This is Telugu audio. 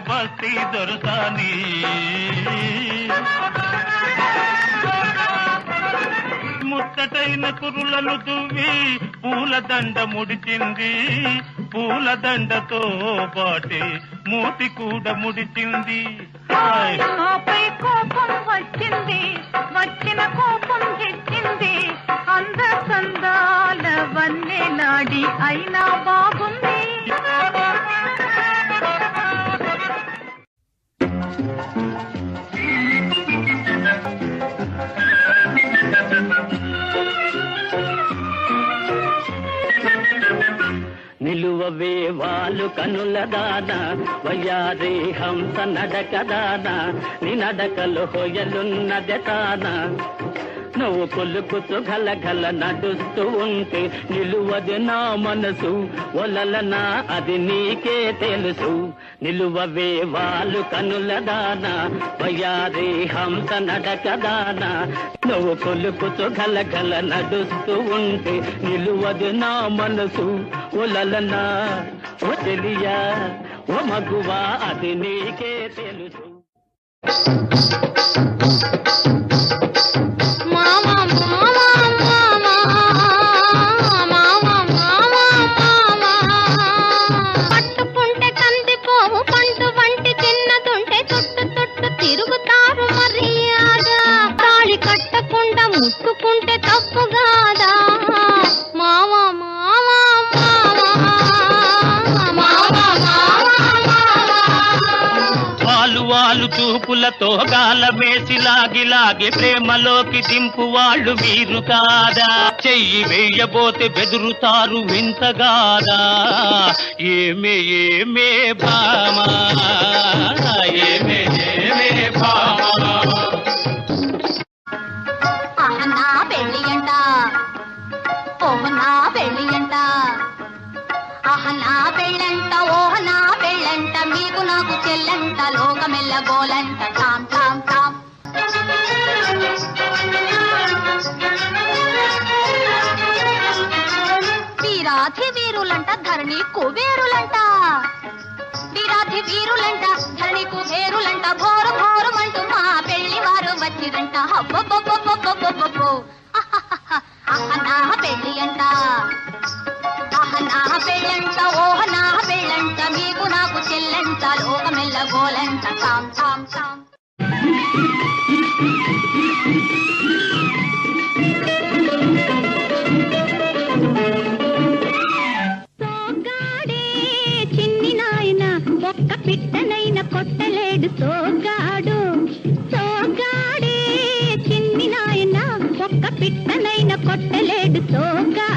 బస్తీ దొరసాని ముచ్చటైన కురులను దువ్వి పూలదండ ముడిచింది పూలదండతో పాటి మూతి కూడా ముడిచింది నాపై కోపం వచ్చింది వచ్చిన కోపం తెచ్చింది అంద సందాల వన్నె నాడి అయినా బాగుంది నిలువవే వాలు కనుల దాన వయ్యారి హంస నడకదాన నీ నడకలు హొయలున్నది తాన నువ్వు కొలుకుతూ గలగల నడుస్తూ ఉంటే నిలువది నా మనసు ఒలలనా అది నీకే తెలుసు నిలువవే వాలు కనుల దాన వయ్యారి హంస నడకదాన నువ్వు కొలుకుతూ గలగల నడుస్తూ ఉంటే నిలువది నా మనసు ఒలలనా ఓ తెలియా ఓ మగువా అది నీకే తెలుసు ముట్టుకుంటే తప్పుగాదా మావా మావా వాలు వాలు చూపులతో గాలమేసి లాగి లాగి ప్రేమలోకి దింపు వాళ్ళు మీరు కాదా చెయ్యి వేయబోతే బెదురుతారు వింతగాదా ఏమే ఏమే భామా ఏమే ఏమే భామా నా పెళ్ళి అంట ఓహ నా పెళ్ళి అంట ఆహ నా పెళ్ళంట ఓహ నా పెళ్ళంట మీకు నాకు చెల్లంట లోకమెల్ల గోలంట టామ్ టామ్ టామ్ వీరాధి వీరులంట ధరణి కుబేరులంట వీరాధి వీరులంట ధరణి కుబేరులంట భోరు భోరుమంటూ మా పెళ్లి వారు వచ్చిరంట హబ్బబ్బబ్బబ్బబ్బబ్బబ్బో నా పెళ్ళి అంట ఆహ నా పెళ్ళంట ఓహ నా పెళ్ళంట మీకు నాకు చెల్లంట లోకమెల్ల గోలంట టామ్ టామ్ టామ్ సోగాడే చిన్ని నాయన ఒక్క పిట్టనైన కొట్టలేడు సోగాడు సోగాడే చిన్ని నాయన ఒక్క పిట్టనైన కొట్టలేడు సోగా